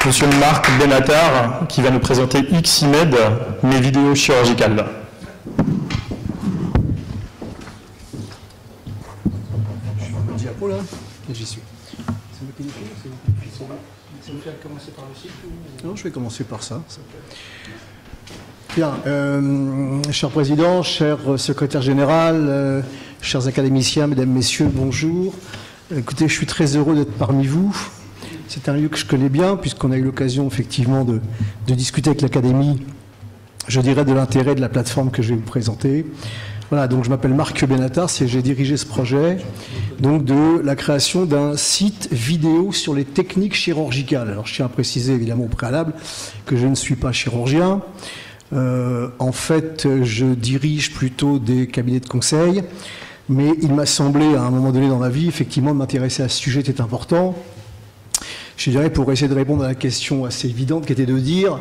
Monsieur Marc Benatar, qui va nous présenter Ximed, mes vidéos chirurgicales. Je suis en diapo là, et j'y suis. C'est moi qui l'ai fait, c'est vous qui avez commencé par le site ou... Non, je vais commencer par ça. Bien, cher président, cher secrétaire général, chers académiciens, mesdames, messieurs, bonjour. Écoutez, je suis très heureux d'être parmi vous. C'est un lieu que je connais bien, puisqu'on a eu l'occasion effectivement de discuter avec l'Académie, je dirais, de l'intérêt de la plateforme que je vais vous présenter. Voilà, donc je m'appelle Marc Benatar, et j'ai dirigé ce projet donc de la création d'un site vidéo sur les techniques chirurgicales. Alors je tiens à préciser évidemment au préalable que je ne suis pas chirurgien. En fait, je dirige plutôt des cabinets de conseil, mais il m'a semblé à un moment donné dans ma vie, effectivement, de m'intéresser à ce sujet était important. Je dirais pour essayer de répondre à la question assez évidente qui était de dire,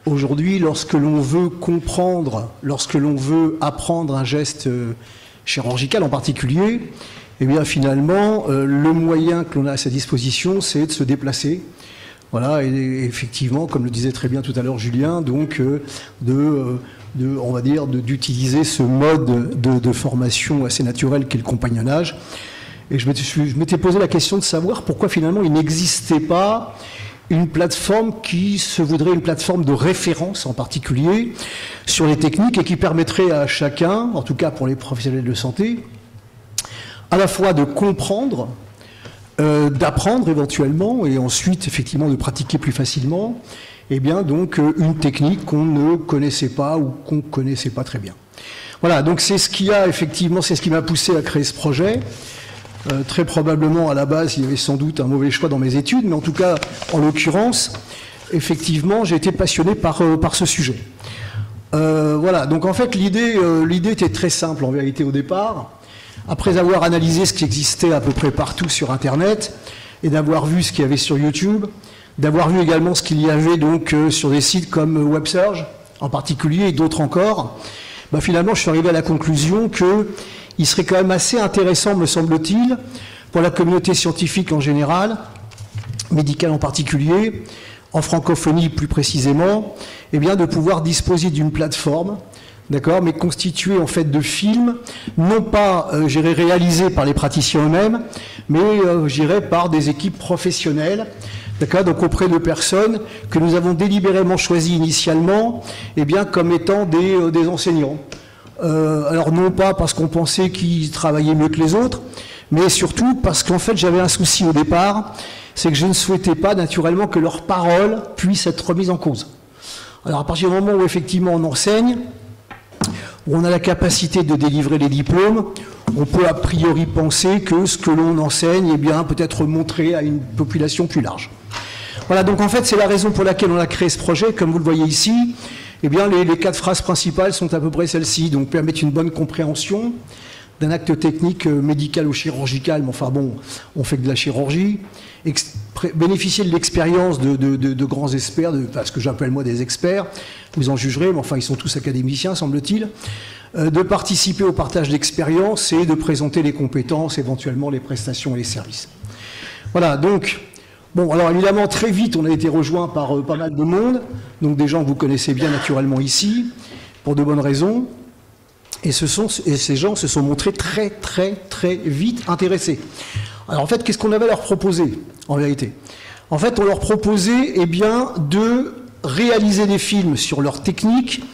aujourd'hui, lorsque l'on veut comprendre, lorsque l'on veut apprendre un geste chirurgical en particulier, eh bien finalement, le moyen que l'on a à sa disposition, c'est de se déplacer. Voilà, et effectivement, comme le disait très bien tout à l'heure Julien, donc on va dire d'utiliser ce mode de formation assez naturel qu'est le compagnonnage. Et je m'étais posé la question de savoir pourquoi finalement il n'existait pas une plateforme qui se voudrait une plateforme de référence en particulier sur les techniques et qui permettrait à chacun, en tout cas pour les professionnels de santé, à la fois de comprendre, d'apprendre éventuellement et ensuite effectivement de pratiquer plus facilement, et bien donc une technique qu'on ne connaissait pas ou qu'on ne connaissait pas très bien. Voilà, donc c'est ce qui a effectivement, c'est ce qui m'a poussé à créer ce projet. Très probablement, à la base, il y avait sans doute un mauvais choix dans mes études, mais en tout cas, en l'occurrence, effectivement, j'ai été passionné par ce sujet. Voilà, donc en fait, l'idée était très simple en vérité au départ. Après avoir analysé ce qui existait à peu près partout sur Internet, et d'avoir vu ce qu'il y avait sur YouTube, d'avoir vu également ce qu'il y avait donc sur des sites comme WebSurge, en particulier, et d'autres encore, bah, finalement, je suis arrivé à la conclusion que il serait quand même assez intéressant, me semble-t-il, pour la communauté scientifique en général, médicale en particulier, en francophonie plus précisément, eh bien de pouvoir disposer d'une plateforme, d'accord, mais constituée en fait de films, non pas, réalisés par les praticiens eux-mêmes, mais, par des équipes professionnelles, d'accord, donc auprès de personnes que nous avons délibérément choisies initialement, eh bien comme étant des enseignants. Alors non pas parce qu'on pensait qu'ils travaillaient mieux que les autres, mais surtout parce qu'en fait j'avais un souci au départ, c'est que je ne souhaitais pas naturellement que leur parole puisse être remise en cause. Alors à partir du moment où effectivement on enseigne, où on a la capacité de délivrer les diplômes, on peut a priori penser que ce que l'on enseigne eh bien, peut être montré à une population plus large. Voilà, donc en fait c'est la raison pour laquelle on a créé ce projet, comme vous le voyez ici. Eh bien, les 4 phrases principales sont à peu près celles-ci, donc permettre une bonne compréhension d'un acte technique médical ou chirurgical, mais enfin bon, on fait que de la chirurgie, bénéficier de l'expérience de grands experts, ce que j'appelle moi des experts, vous en jugerez, mais enfin ils sont tous académiciens, semble-t-il, de participer au partage d'expériences et de présenter les compétences, éventuellement les prestations et les services. Voilà, donc... Bon, alors évidemment, très vite, on a été rejoint par pas mal de monde, donc des gens que vous connaissez bien naturellement ici, pour de bonnes raisons, et ces gens se sont montrés très, très, très vite intéressés. Alors en fait, qu'est-ce qu'on avait à leur proposer, en vérité? En fait, on leur proposait, eh bien, de réaliser des films sur leur technique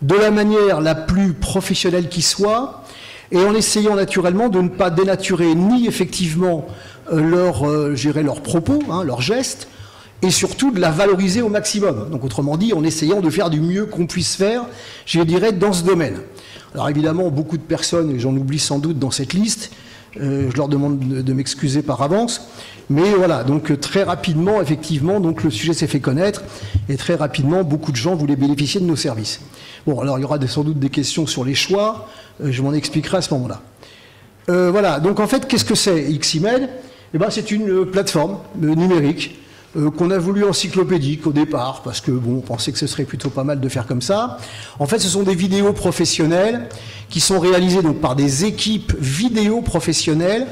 de la manière la plus professionnelle qui soit, et en essayant naturellement de ne pas dénaturer ni effectivement leurs propos, hein, leurs gestes, et surtout de la valoriser au maximum. Donc autrement dit, en essayant de faire du mieux qu'on puisse faire, je dirais, dans ce domaine. Alors évidemment, beaucoup de personnes, et j'en oublie sans doute dans cette liste, je leur demande de m'excuser par avance, mais voilà, donc très rapidement, effectivement, donc le sujet s'est fait connaître, et très rapidement, beaucoup de gens voulaient bénéficier de nos services. Bon, alors il y aura sans doute des questions sur les choix, je m'en expliquerai à ce moment-là. Voilà, donc en fait, qu'est-ce que c'est Ximed? Eh ben, c'est une plateforme numérique qu'on a voulu encyclopédique au départ, parce que bon, on pensait que ce serait plutôt pas mal de faire comme ça. En fait, ce sont des vidéos professionnelles qui sont réalisées donc par des équipes vidéo professionnelles,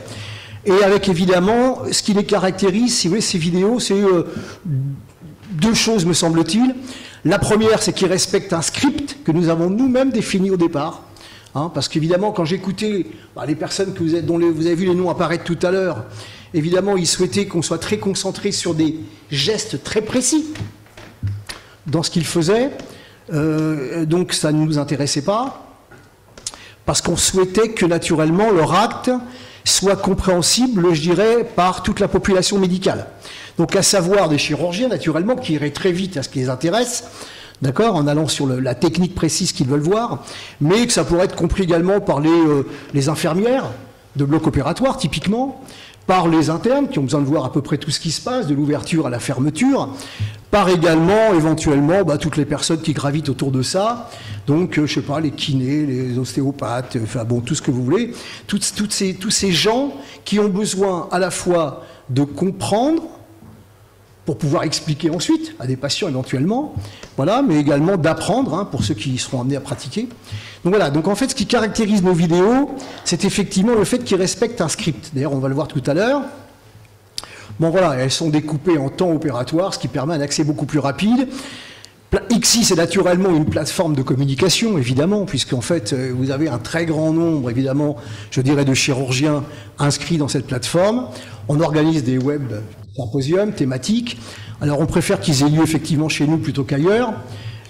et avec évidemment ce qui les caractérise, si vous voulez, ces vidéos, c'est deux choses, me semble-t-il. La première, c'est qu'il respecte un script que nous avons nous-mêmes défini au départ. Hein, parce qu'évidemment, quand j'écoutais les personnes dont vous avez vu les noms apparaître tout à l'heure, évidemment, ils souhaitaient qu'on soit très concentré sur des gestes très précis dans ce qu'ils faisaient. Donc ça ne nous intéressait pas, parce qu'on souhaitait que naturellement leur acte soit compréhensible, je dirais, par toute la population médicale. Donc à savoir des chirurgiens, naturellement, qui iraient très vite à ce qui les intéresse, d'accord, en allant sur la technique précise qu'ils veulent voir, mais que ça pourrait être compris également par les infirmières de bloc opératoire, typiquement, par les internes qui ont besoin de voir à peu près tout ce qui se passe, de l'ouverture à la fermeture, par également, éventuellement, toutes les personnes qui gravitent autour de ça, donc, je ne sais pas, les kinés, les ostéopathes, enfin bon, tout ce que vous voulez, tous ces gens qui ont besoin à la fois de comprendre, pour pouvoir expliquer ensuite à des patients éventuellement, voilà, mais également d'apprendre, hein, pour ceux qui seront amenés à pratiquer. Donc voilà, donc en fait, ce qui caractérise nos vidéos, c'est effectivement le fait qu'ils respectent un script. D'ailleurs, on va le voir tout à l'heure. Bon voilà, elles sont découpées en temps opératoire, ce qui permet un accès beaucoup plus rapide. XI, c'est naturellement une plateforme de communication, évidemment, puisqu'en fait, vous avez un très grand nombre, évidemment, je dirais, de chirurgiens inscrits dans cette plateforme. On organise des web symposiums thématiques. Alors, on préfère qu'ils aient lieu effectivement chez nous plutôt qu'ailleurs,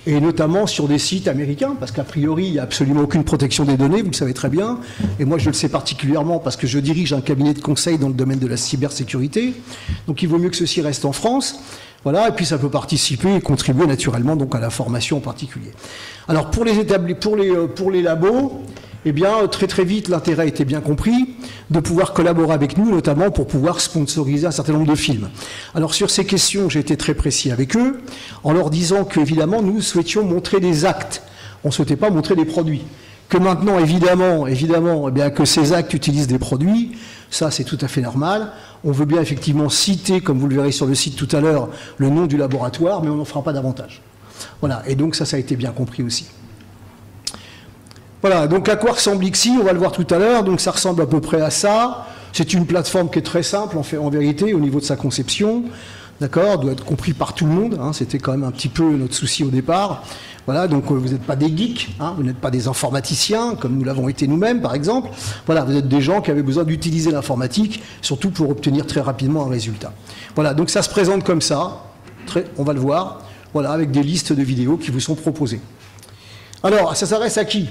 et notamment sur des sites américains, parce qu'a priori, il n'y a absolument aucune protection des données, vous le savez très bien. Et moi, je le sais particulièrement parce que je dirige un cabinet de conseil dans le domaine de la cybersécurité. Donc, il vaut mieux que ceci reste en France. Voilà, et puis ça peut participer et contribuer naturellement donc à la formation en particulier. Alors pour les labos, eh bien très très vite l'intérêt était bien compris de pouvoir collaborer avec nous, notamment pour pouvoir sponsoriser un certain nombre de films. Alors sur ces questions, j'ai été très précis avec eux, en leur disant qu'évidemment nous souhaitions montrer des actes, on ne souhaitait pas montrer des produits. Que maintenant, évidemment, eh bien, que ces actes utilisent des produits, ça c'est tout à fait normal. On veut bien effectivement citer, comme vous le verrez sur le site tout à l'heure, le nom du laboratoire, mais on n'en fera pas davantage. Voilà, et donc ça a été bien compris aussi. Voilà, donc à quoi ressemble XI, on va le voir tout à l'heure, donc ça ressemble à peu près à ça. C'est une plateforme qui est très simple en vérité au niveau de sa conception, d'accord, doit être compris par tout le monde, hein, c'était quand même un petit peu notre souci au départ. Voilà, donc vous n'êtes pas des geeks, hein, vous n'êtes pas des informaticiens, comme nous l'avons été nous-mêmes, par exemple. Voilà, vous êtes des gens qui avaient besoin d'utiliser l'informatique, surtout pour obtenir très rapidement un résultat. Voilà, donc ça se présente comme ça, on va le voir, voilà, avec des listes de vidéos qui vous sont proposées. Alors, ça s'adresse à qui ?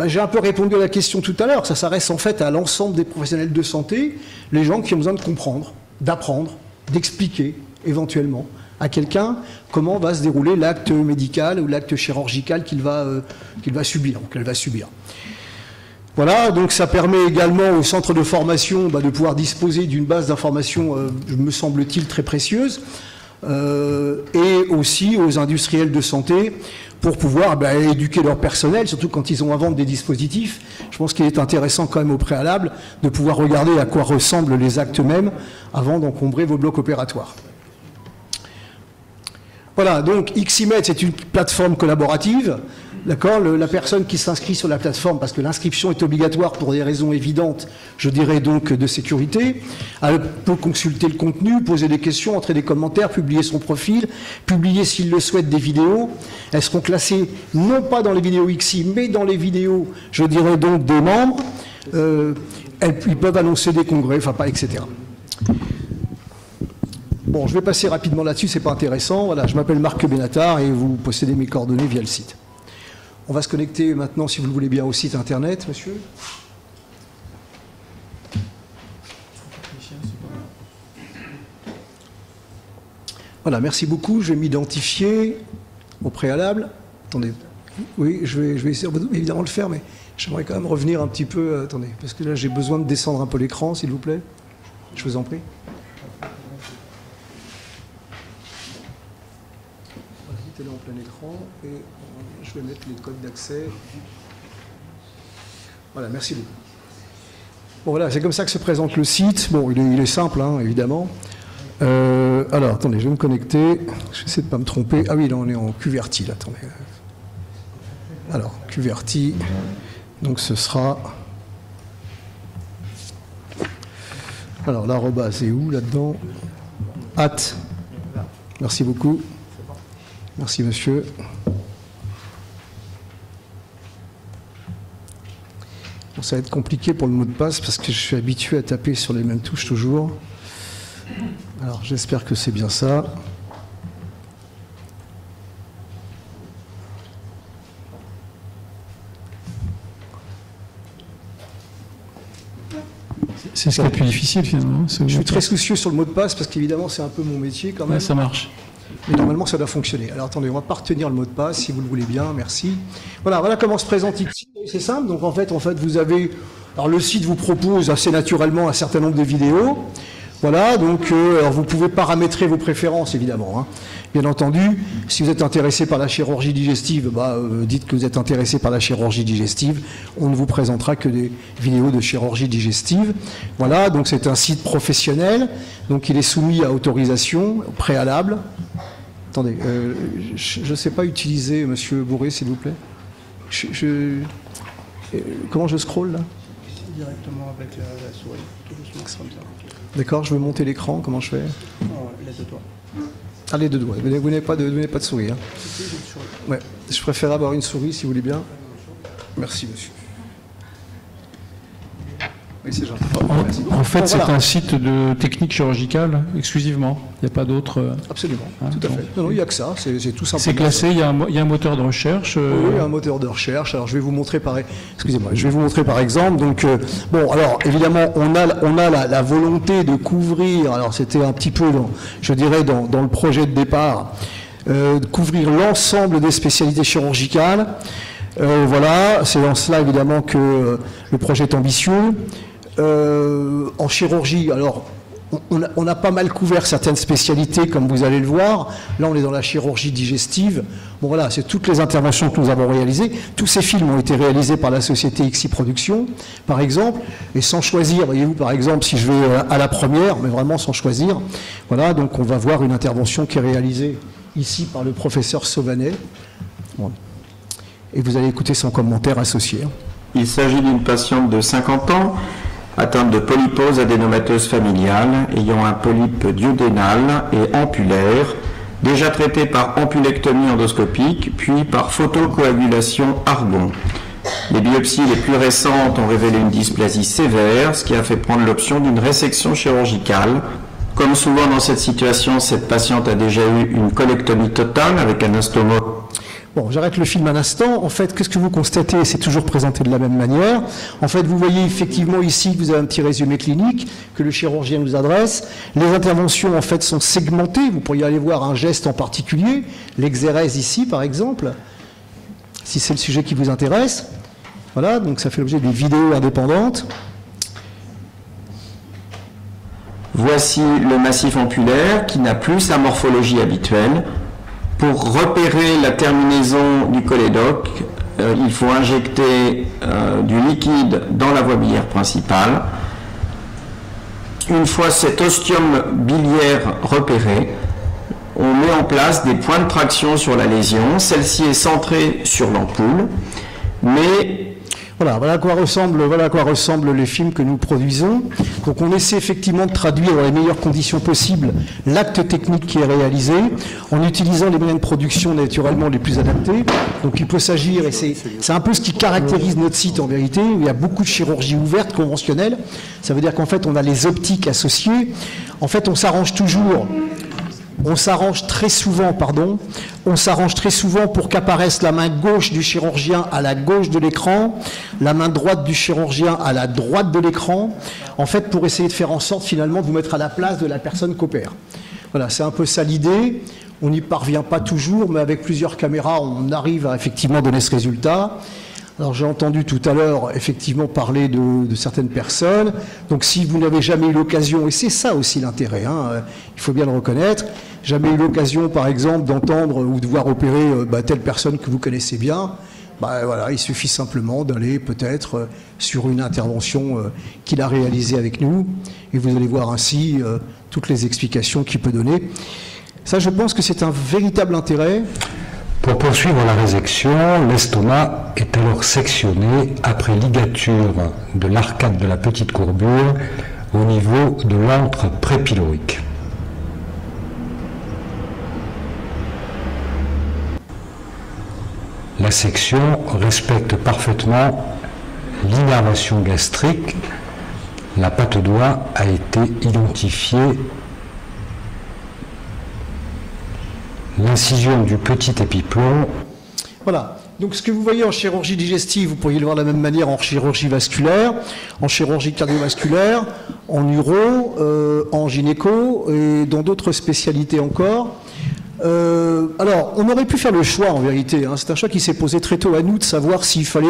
J'ai un peu répondu à la question tout à l'heure, ça s'adresse en fait à l'ensemble des professionnels de santé, les gens qui ont besoin de comprendre, d'apprendre, d'expliquer, éventuellement, à quelqu'un comment va se dérouler l'acte médical ou l'acte chirurgical qu'il va subir ou qu'elle va subir. Voilà, donc ça permet également au centre de formation de pouvoir disposer d'une base d'informations, me semble-t-il, très précieuse, et aussi aux industriels de santé pour pouvoir éduquer leur personnel, surtout quand ils ont à vendre des dispositifs. Je pense qu'il est intéressant quand même au préalable de pouvoir regarder à quoi ressemblent les actes mêmes avant d'encombrer vos blocs opératoires. Voilà, donc XIMED, c'est une plateforme collaborative. D'accord, la personne qui s'inscrit sur la plateforme, parce que l'inscription est obligatoire pour des raisons évidentes, je dirais donc de sécurité, elle peut consulter le contenu, poser des questions, entrer des commentaires, publier son profil, publier s'il le souhaite des vidéos. Elles seront classées non pas dans les vidéos XI, mais dans les vidéos, je dirais donc des membres. Ils peuvent annoncer des congrès, enfin pas, etc. Bon, je vais passer rapidement là-dessus, c'est pas intéressant. Voilà, je m'appelle Marc Benatar et vous possédez mes coordonnées via le site. On va se connecter maintenant, si vous le voulez bien, au site internet, monsieur. Voilà, merci beaucoup. Je vais m'identifier au préalable. Attendez. Oui, je vais essayer évidemment de le faire, mais j'aimerais quand même revenir un petit peu. Attendez, parce que là, j'ai besoin de descendre un peu l'écran, s'il vous plaît. Je vous en prie. Mettez-le en plein écran et je vais mettre les codes d'accès. Voilà, merci beaucoup. Bon voilà, c'est comme ça que se présente le site. Bon, il est simple, hein, évidemment. Alors, attendez, je vais me connecter. Je vais essayer de ne pas me tromper. Ah oui, là, on est en QWERTY, là, attendez. Alors, QWERTY, donc ce sera... Alors, l'arrobase est où, là-dedans ? @ Merci beaucoup. Merci, monsieur. Bon, ça va être compliqué pour le mot de passe parce que je suis habitué à taper sur les mêmes touches toujours. Alors, j'espère que c'est bien ça. C'est ce qui est le plus difficile finalement. Je suis très soucieux sur le mot de passe parce qu'évidemment c'est un peu mon métier quand même. Ouais, ça marche. Mais normalement ça doit fonctionner. Alors attendez, on va pas retenir le mot de passe si vous le voulez bien, merci. Voilà comment se présente ici. C'est simple, donc en fait vous avez... Alors le site vous propose assez naturellement un certain nombre de vidéos. Voilà, donc alors vous pouvez paramétrer vos préférences évidemment. Hein. Bien entendu, si vous êtes intéressé par la chirurgie digestive, dites que vous êtes intéressé par la chirurgie digestive. On ne vous présentera que des vidéos de chirurgie digestive. Voilà, donc c'est un site professionnel, donc il est soumis à autorisation préalable. Attendez, je ne sais pas utiliser, monsieur Bourré, s'il vous plaît. Comment je scrolle là? Directement avec la souris, tout doucement comme ça. D'accord, je veux monter l'écran, comment je fais? Les deux doigts. Ah, les deux doigts, vous n'avez pas de souris. Hein. Ouais. Je préfère avoir une souris si vous voulez bien. Merci monsieur. Oui, c'est gentil. En fait, bon, c'est voilà. un site de technique chirurgicale exclusivement. Il n'y a pas d'autre. Absolument, Hein, tout à fait. Non, il n'y a que ça, c'est tout simplement. C'est classé, il y a un moteur de recherche. Oui, un moteur de recherche. Alors, je vais vous montrer par exemple. Donc, bon, alors, évidemment, on a la volonté de couvrir, alors c'était un petit peu, dans le projet de départ, de couvrir l'ensemble des spécialités chirurgicales. Voilà, c'est dans cela, évidemment, que le projet est ambitieux. En chirurgie, alors, on a pas mal couvert certaines spécialités, comme vous allez le voir. Là, on est dans la chirurgie digestive. Bon, voilà, c'est toutes les interventions que nous avons réalisées. Tous ces films ont été réalisés par la société XI Productions, par exemple, et sans choisir, voyez-vous, par exemple, si je vais à la première, mais vraiment sans choisir. Voilà, donc on va voir une intervention qui est réalisée ici par le professeur Sauvanet. Bon. Et vous allez écouter son commentaire associé. Il s'agit d'une patiente de 50 ans, atteinte de polypose adénomateuse familiale, ayant un polype duodénal et ampulaire, déjà traité par ampulectomie endoscopique, puis par photocoagulation argon. Les biopsies les plus récentes ont révélé une dysplasie sévère, ce qui a fait prendre l'option d'une résection chirurgicale. Comme souvent dans cette situation, cette patiente a déjà eu une colectomie totale avec anastomo. Bon, j'arrête le film un instant. En fait, qu'est-ce que vous constatez? C'est toujours présenté de la même manière. En fait, vous voyez effectivement ici que vous avez un petit résumé clinique que le chirurgien nous adresse. Les interventions, en fait, sont segmentées. Vous pourriez aller voir un geste en particulier, l'exérèse ici, par exemple, si c'est le sujet qui vous intéresse. Voilà, donc ça fait l'objet d'une vidéo indépendante. Voici le massif ampulaire qui n'a plus sa morphologie habituelle. Pour repérer la terminaison du cholédoque, il faut injecter du liquide dans la voie biliaire principale. Une fois cet ostium biliaire repéré, on met en place des points de traction sur la lésion. Celle-ci est centrée sur l'ampoule, mais... Voilà à quoi ressemblent les films que nous produisons. Donc on essaie effectivement de traduire dans les meilleures conditions possibles l'acte technique qui est réalisé, en utilisant les moyens de production naturellement les plus adaptés. Donc il peut s'agir, et c'est un peu ce qui caractérise notre site en vérité, où il y a beaucoup de chirurgie ouverte, conventionnelle. Ça veut dire qu'en fait on a les optiques associées. En fait on s'arrange très souvent pour qu'apparaisse la main gauche du chirurgien à la gauche de l'écran, la main droite du chirurgien à la droite de l'écran, en fait pour essayer de faire en sorte finalement de vous mettre à la place de la personne qu'opère. Voilà, c'est un peu ça l'idée. On n'y parvient pas toujours, mais avec plusieurs caméras, on arrive à effectivement donner ce résultat. Alors j'ai entendu tout à l'heure effectivement parler de certaines personnes. Donc si vous n'avez jamais eu l'occasion, et c'est ça aussi l'intérêt, hein, il faut bien le reconnaître, jamais eu l'occasion par exemple d'entendre ou de voir opérer telle personne que vous connaissez bien, voilà, il suffit simplement d'aller peut-être sur une intervention qu'il a réalisée avec nous, et vous allez voir ainsi toutes les explications qu'il peut donner. Ça, je pense que c'est un véritable intérêt. Pour poursuivre la résection, l'estomac est alors sectionné après ligature de l'arcade de la petite courbure au niveau de l'antre prépylorique. la section respecte parfaitement l'innervation gastrique. La patte doigt a été identifiée. L'incision du petit épiplomb. Voilà. Donc ce que vous voyez en chirurgie digestive, vous pourriez le voir de la même manière en chirurgie vasculaire, en chirurgie cardiovasculaire, en uro, en gynéco et dans d'autres spécialités encore. Alors, on aurait pu faire le choix en vérité. Hein. C'est un choix qui s'est posé très tôt à nous de savoir s'il fallait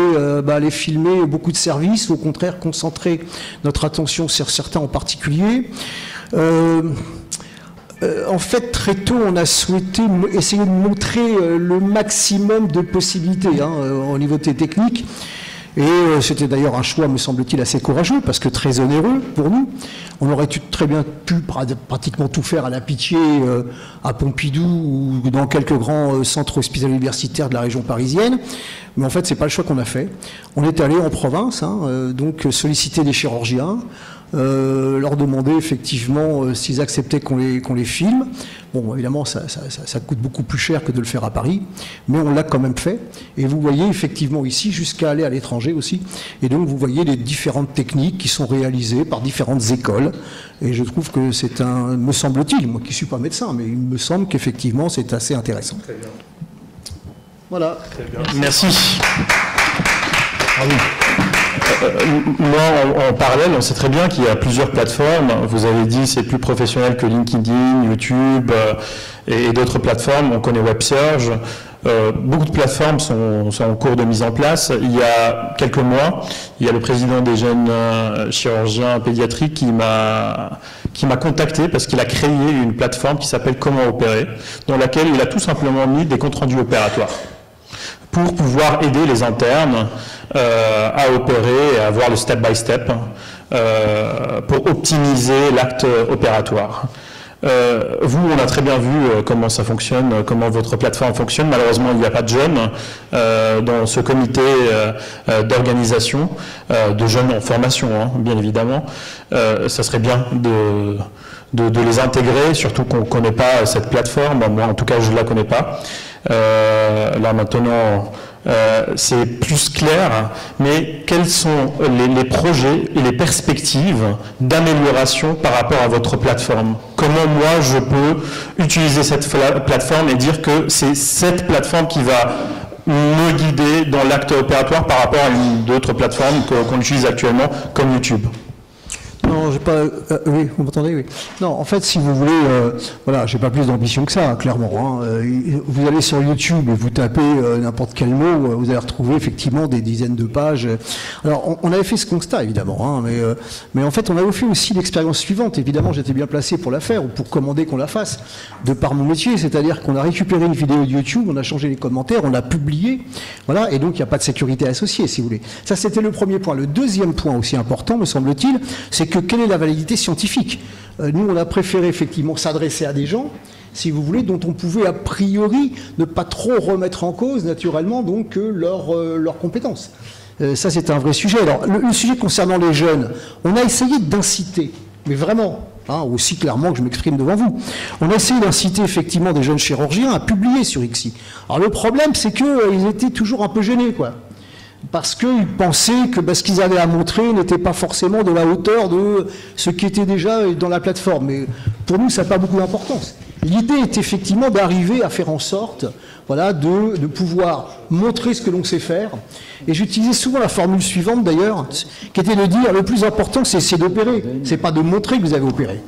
aller filmer beaucoup de services ou au contraire concentrer notre attention sur certains en particulier. En fait, très tôt, on a souhaité essayer de montrer le maximum de possibilités au niveau des techniques. Et c'était d'ailleurs un choix, me semble-t-il, assez courageux, parce que très onéreux pour nous. On aurait très bien pu pratiquement tout faire à la Pitié, à Pompidou ou dans quelques grands centres hospitaliers universitaires de la région parisienne. Mais en fait, c'est pas le choix qu'on a fait. On est allé en province, donc solliciter des chirurgiens, leur demander effectivement s'ils acceptaient qu'on les filme. Bon, évidemment, ça coûte beaucoup plus cher que de le faire à Paris, mais on l'a quand même fait. Et vous voyez effectivement ici, jusqu'à aller à l'étranger aussi. Et donc, vous voyez les différentes techniques qui sont réalisées par différentes écoles. Et je trouve que c'est me semble-t-il, moi qui ne suis pas médecin, mais il me semble qu'effectivement, c'est assez intéressant. Très bien. Voilà. Très bien. Merci. Ah oui. Moi, en parallèle, on sait très bien qu'il y a plusieurs plateformes. Vous avez dit c'est plus professionnel que LinkedIn, YouTube et d'autres plateformes. On connaît WebSurge. Beaucoup de plateformes sont en cours de mise en place. Il y a quelques mois, il y a le président des jeunes chirurgiens pédiatriques qui m'a contacté parce qu'il a créé une plateforme qui s'appelle Comment opérer, dans laquelle il a tout simplement mis des comptes rendus opératoires pour pouvoir aider les internes à opérer et à voir le step-by-step pour optimiser l'acte opératoire. Vous, on a très bien vu comment ça fonctionne, comment votre plateforme fonctionne. Malheureusement, il n'y a pas de jeunes dans ce comité d'organisation, de jeunes en formation, bien évidemment. Ça serait bien de les intégrer, surtout qu'on ne connaît pas cette plateforme. Moi, en tout cas, je ne la connais pas. Là, maintenant, c'est plus clair, mais quels sont les projets et les perspectives d'amélioration par rapport à votre plateforme? Comment moi je peux utiliser cette plateforme et dire que c'est cette plateforme qui va me guider dans l'acte opératoire par rapport à une d'autres plateformes qu'on utilise actuellement comme YouTube? Non, j'ai pas. Oui, vous m'entendez? Oui. Non, en fait, si vous voulez, voilà, j'ai pas plus d'ambition que ça, clairement. Vous allez sur YouTube et vous tapez n'importe quel mot, vous allez retrouver effectivement des dizaines de pages. Alors, on avait fait ce constat, évidemment, mais en fait, on avait fait aussi l'expérience suivante. Évidemment, j'étais bien placé pour la faire ou pour commander qu'on la fasse, de par mon métier, c'est-à-dire qu'on a récupéré une vidéo de YouTube, on a changé les commentaires, on l'a publiée, voilà, et donc il n'y a pas de sécurité associée, si vous voulez. Ça, c'était le premier point. Le deuxième point aussi important, me semble-t-il, c'est que quelle est la validité scientifique? Nous, on a préféré effectivement s'adresser à des gens, si vous voulez, dont on pouvait a priori ne pas trop remettre en cause, naturellement, donc leurs compétences. Ça, c'est un vrai sujet. Alors, le sujet concernant les jeunes, on a essayé d'inciter, mais vraiment, aussi clairement que je m'exprime devant vous, on a essayé d'inciter effectivement des jeunes chirurgiens à publier sur ICSI. Alors, le problème, c'est qu'ils étaient toujours un peu gênés, quoi. Parce qu'ils pensaient que ce qu'ils avaient à montrer n'était pas forcément de la hauteur de ce qui était déjà dans la plateforme. Mais pour nous, ça n'a pas beaucoup d'importance. L'idée est effectivement d'arriver à faire en sorte, voilà, de pouvoir montrer ce que l'on sait faire. Et j'utilisais souvent la formule suivante d'ailleurs, qui était de dire le plus important c'est d'opérer, c'est pas de montrer que vous avez opéré.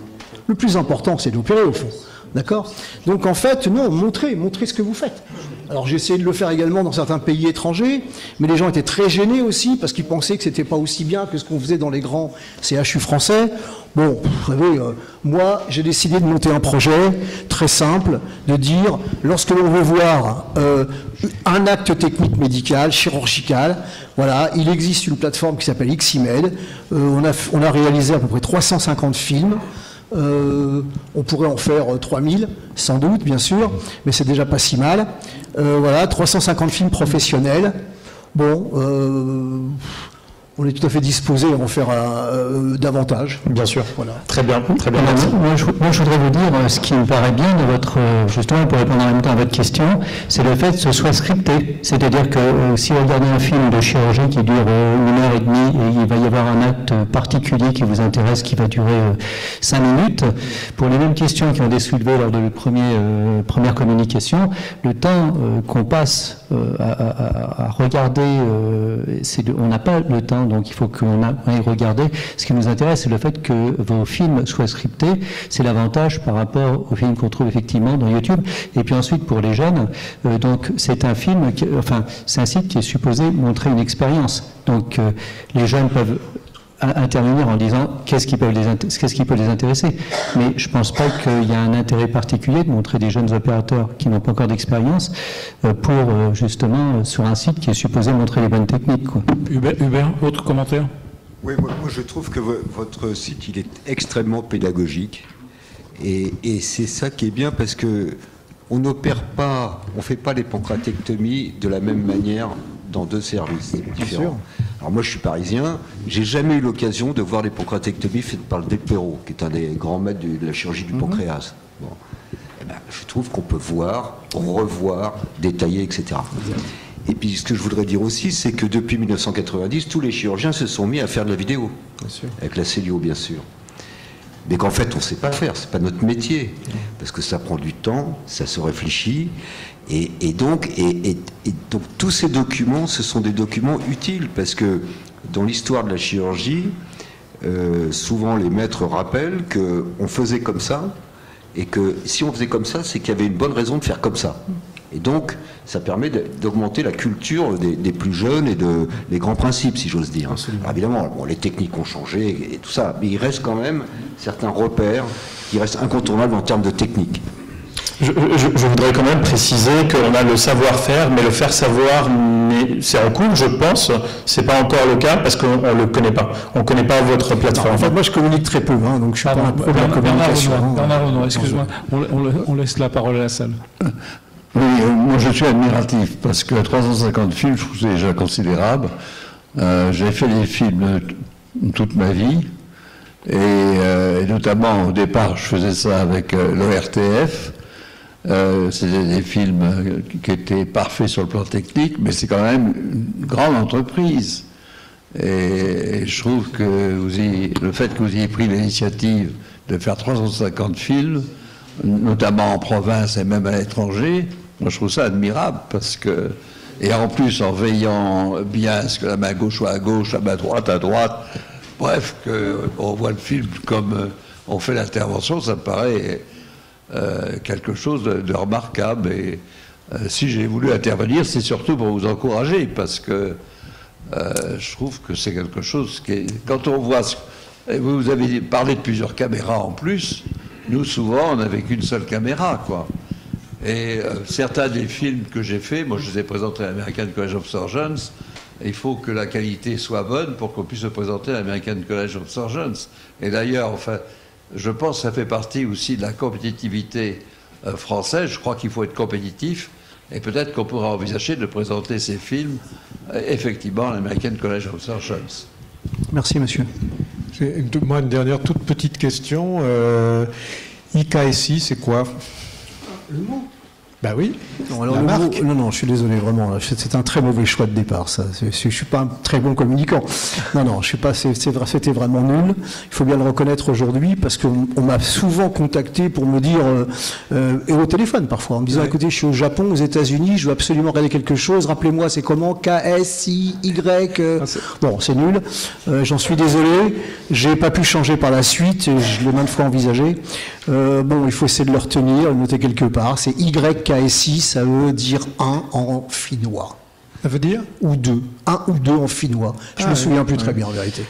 Le plus important c'est d'opérer au fond. D'accord? Donc en fait, non, montrez ce que vous faites. Alors j'ai essayé de le faire également dans certains pays étrangers, mais les gens étaient très gênés aussi parce qu'ils pensaient que c'était pas aussi bien que ce qu'on faisait dans les grands CHU français. Bon, vous savez, moi j'ai décidé de monter un projet très simple, de dire lorsque l'on veut voir un acte technique médical, chirurgical, voilà, il existe une plateforme qui s'appelle ICSIMED. On a réalisé à peu près 350 films. On pourrait en faire 3000, sans doute, bien sûr, mais c'est déjà pas si mal. Voilà, 350 films professionnels. Bon, on est tout à fait disposé à en faire davantage. Bien sûr. Voilà. Très bien, très bien. Moi, je voudrais vous dire, ce qui me paraît bien de votre, justement, pour répondre en même temps à votre question, c'est le fait que ce soit scripté. C'est-à-dire que si vous regardez un film de chirurgie qui dure 1h30 et il va y avoir un acte particulier qui vous intéresse, qui va durer 5 minutes, pour les mêmes questions qui ont été soulevées lors de la première communication, le temps qu'on passe à regarder, on n'a pas le temps, donc il faut qu'on aille regarder. Ce qui nous intéresse, c'est le fait que vos films soient scriptés. C'est l'avantage par rapport aux films qu'on trouve effectivement dans YouTube. Et puis ensuite, pour les jeunes, donc c'est un film, c'est un site qui est supposé montrer une expérience. Donc les jeunes peuvent intervenir en disant qu'est-ce qui peut les intéresser. Mais je ne pense pas qu'il y a un intérêt particulier de montrer des jeunes opérateurs qui n'ont pas encore d'expérience pour justement sur un site qui est supposé montrer les bonnes techniques, quoi. Hubert, autre commentaire? Oui, moi je trouve que votre site il est extrêmement pédagogique et c'est ça qui est bien parce que on n'opère pas, on fait pas les pancréatectomies de la même manière dans deux services différents. Alors moi je suis parisien, j'ai jamais eu l'occasion de voir les pancréatectomies faites par le Delpero, qui est un des grands maîtres de la chirurgie du pancréas. Bon. Eh ben, je trouve qu'on peut voir, revoir, détailler, etc. Et puis ce que je voudrais dire aussi, c'est que depuis 1990, tous les chirurgiens se sont mis à faire de la vidéo, avec la Célio bien sûr. Mais qu'en fait on ne sait pas faire, c'est pas notre métier, parce que ça prend du temps, ça se réfléchit. Et donc tous ces documents, ce sont des documents utiles, parce que dans l'histoire de la chirurgie, souvent les maîtres rappellent qu'on faisait comme ça, et que si on faisait comme ça, c'est qu'il y avait une bonne raison de faire comme ça. Et donc, ça permet d'augmenter la culture des plus jeunes et les grands principes, si j'ose dire. Alors, évidemment, bon, les techniques ont changé et tout ça, mais il reste quand même certains repères qui restent incontournables en termes de technique. Je voudrais quand même préciser qu'on a le savoir-faire, mais le faire savoir, c'est en cours, je pense. C'est pas encore le cas parce qu'on ne le connaît pas. On ne connaît pas votre plateforme. En fait, moi, je communique très peu, donc je suis pas un problème en communication. Bernard Renaud, excuse-moi, on laisse la parole à la salle. Oui, moi je suis admiratif parce que 350 films, je trouve que c'est déjà considérable. J'ai fait des films toute ma vie et notamment au départ, je faisais ça avec l'ORTF. C'était des films qui étaient parfaits sur le plan technique, mais c'est quand même une grande entreprise. Et je trouve que le fait que vous ayez pris l'initiative de faire 350 films, notamment en province et même à l'étranger, moi je trouve ça admirable parce que, et en plus en veillant bien à ce que la main gauche soit à gauche, la main droite à droite, bref, qu'on voit le film comme on fait l'intervention, ça me paraît quelque chose de remarquable. Et si j'ai voulu intervenir, c'est surtout pour vous encourager parce que je trouve que c'est quelque chose qui est, quand on voit, vous avez parlé de plusieurs caméras en plus. Nous, souvent, on n'avait qu'une seule caméra, quoi. Et certains des films que j'ai faits, moi, je les ai présentés à l'American College of Surgeons. Il faut que la qualité soit bonne pour qu'on puisse se présenter à l'American College of Surgeons. Et d'ailleurs, enfin, je pense que ça fait partie aussi de la compétitivité française. Je crois qu'il faut être compétitif. Et peut-être qu'on pourra envisager de présenter ces films, effectivement, à l'American College of Surgeons. Merci, monsieur. Moi, une dernière toute petite question. IKSI, c'est quoi? Le mot? Ben oui. Non, alors non, je suis désolé, vraiment. C'est un très mauvais choix de départ, ça. Je ne suis pas un très bon communicant. Non, je suis pas. C'était vraiment nul. Il faut bien le reconnaître aujourd'hui, parce qu'on m'a souvent contacté pour me dire, et au téléphone parfois, en me disant, écoutez, je suis au Japon, aux États-Unis, je veux absolument regarder quelque chose. Rappelez-moi, c'est comment? KSI-Y. Bon, c'est nul. J'en suis désolé. J'ai pas pu changer par la suite. Je l'ai maintes fois envisagé. Bon, il faut essayer de le retenir, le noter quelque part. C'est YKSI, ça veut dire un en finnois. Ça veut dire? Ou deux. Un ou deux en finnois. Je me souviens plus très bien, en vérité.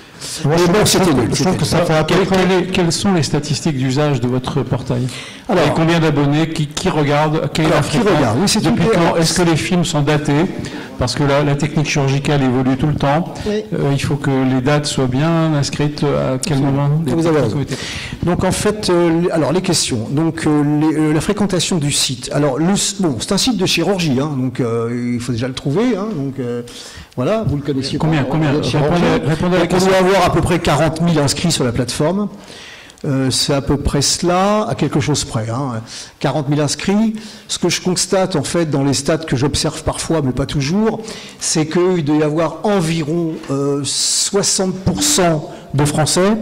Mais bon, c'était nul. Je trouve que ça fait quelles sont les statistiques d'usage de votre portail? Alors, et combien d'abonnés qui regardent? Quelle est la fréquence? Qui regarde? Oui, c'est depuis quand? Est-ce que les films sont datés? parce que la technique chirurgicale évolue tout le temps. Oui. Il faut que les dates soient bien inscrites à quel moment. Vous avez raison. Donc en fait, alors les questions. Donc la fréquentation du site. Alors c'est un site de chirurgie, hein, donc il faut déjà le trouver. Hein, donc voilà, vous le connaissiez. Combien Répondez à la question. On doit avoir à peu près 40 000 inscrits sur la plateforme. C'est à peu près cela, à quelque chose près. Hein. 40 000 inscrits. Ce que je constate, en fait, dans les stats que j'observe parfois, mais pas toujours, c'est qu'il doit y avoir environ 60% de Français,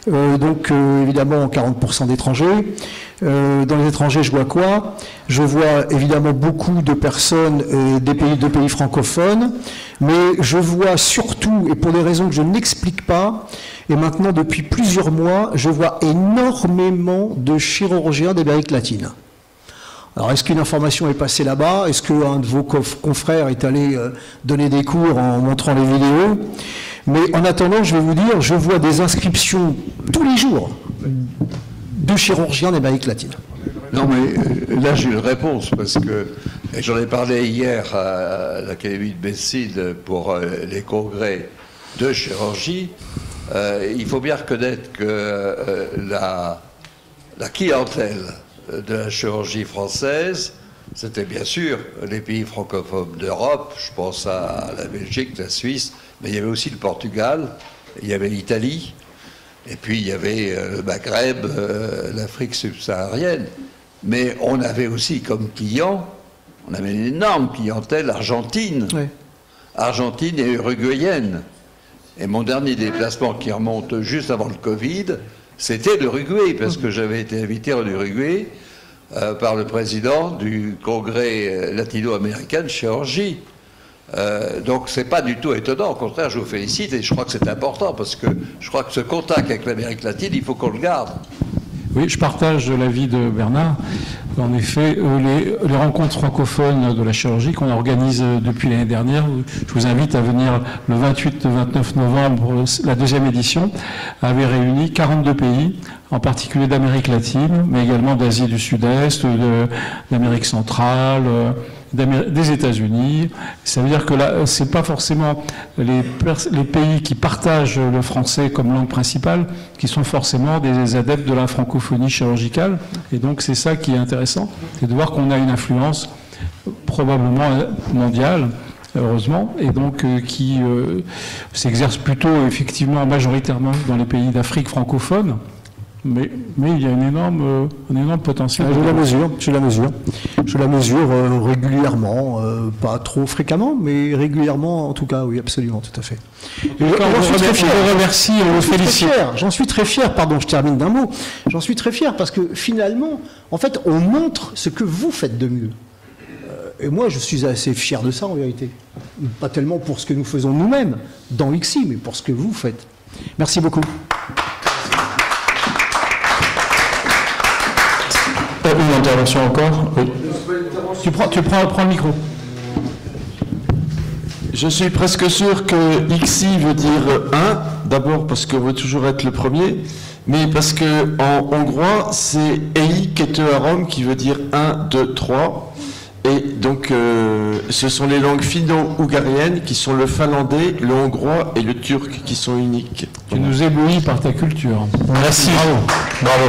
donc évidemment 40% d'étrangers. Dans les étrangers, je vois quoi? Je vois évidemment beaucoup de personnes de pays francophones, mais je vois surtout, et pour des raisons que je n'explique pas, et maintenant depuis plusieurs mois, je vois énormément de chirurgiens d'Amérique latine. Alors, est-ce qu'une information est passée là-bas? Est-ce qu'un de vos confrères est allé donner des cours en montrant les vidéos? Mais en attendant, je vais vous dire, je vois des inscriptions tous les jours de chirurgiens d'Amérique latine. Non, mais là, j'ai une réponse, parce que j'en ai parlé hier à l'Académie de médecine pour les congrès de chirurgie. Il faut bien reconnaître que la clientèle de la chirurgie française, c'était bien sûr les pays francophones d'Europe, je pense à la Belgique, la Suisse, mais il y avait aussi le Portugal, il y avait l'Italie, et puis il y avait le Maghreb, l'Afrique subsaharienne. Mais on avait aussi comme client, on avait une énorme clientèle argentine, oui. Argentine et uruguayenne. Et mon dernier déplacement qui remonte juste avant le Covid, c'était l'Uruguay, parce que j'avais été invité en Uruguay par le président du congrès latino-américain de chirurgie. Donc c'est pas du tout étonnant, au contraire je vous félicite et je crois que c'est important parce que je crois que ce contact avec l'Amérique latine, il faut qu'on le garde. Oui, je partage l'avis de Bernard. En effet, les rencontres francophones de la chirurgie qu'on organise depuis l'année dernière, je vous invite à venir le 28 et 29 novembre, la deuxième édition, avait réuni 42 pays, en particulier d'Amérique latine, mais également d'Asie du Sud-Est, d'Amérique centrale, des États-Unis. Ça veut dire que là, c'est pas forcément les pays qui partagent le français comme langue principale qui sont forcément des adeptes de la francophonie chirurgicale. Et donc c'est ça qui est intéressant, c'est de voir qu'on a une influence probablement mondiale, heureusement, et donc qui s'exerce plutôt effectivement majoritairement dans les pays d'Afrique francophone. Mais il y a un énorme potentiel. Je la mesure régulièrement, pas trop fréquemment, mais régulièrement en tout cas, oui, absolument, tout à fait. J'en suis très fier, pardon, je termine d'un mot. J'en suis très fier parce que finalement, en fait, on montre ce que vous faites de mieux. Et moi, je suis assez fier de ça en vérité. Pas tellement pour ce que nous faisons nous-mêmes dans ICSI, mais pour ce que vous faites. Merci beaucoup. Une intervention encore? Oui. Tu prends le micro. Je suis presque sûr que ICSI veut dire 1, d'abord parce qu'on veut toujours être le premier, mais parce qu'en hongrois, c'est EI Kettőhárom qui veut dire 1, 2, 3. Et donc, ce sont les langues finno-ougariennes qui sont le finlandais, le hongrois et le turc qui sont uniques. Tu nous éblouis par ta culture. Merci. Bravo.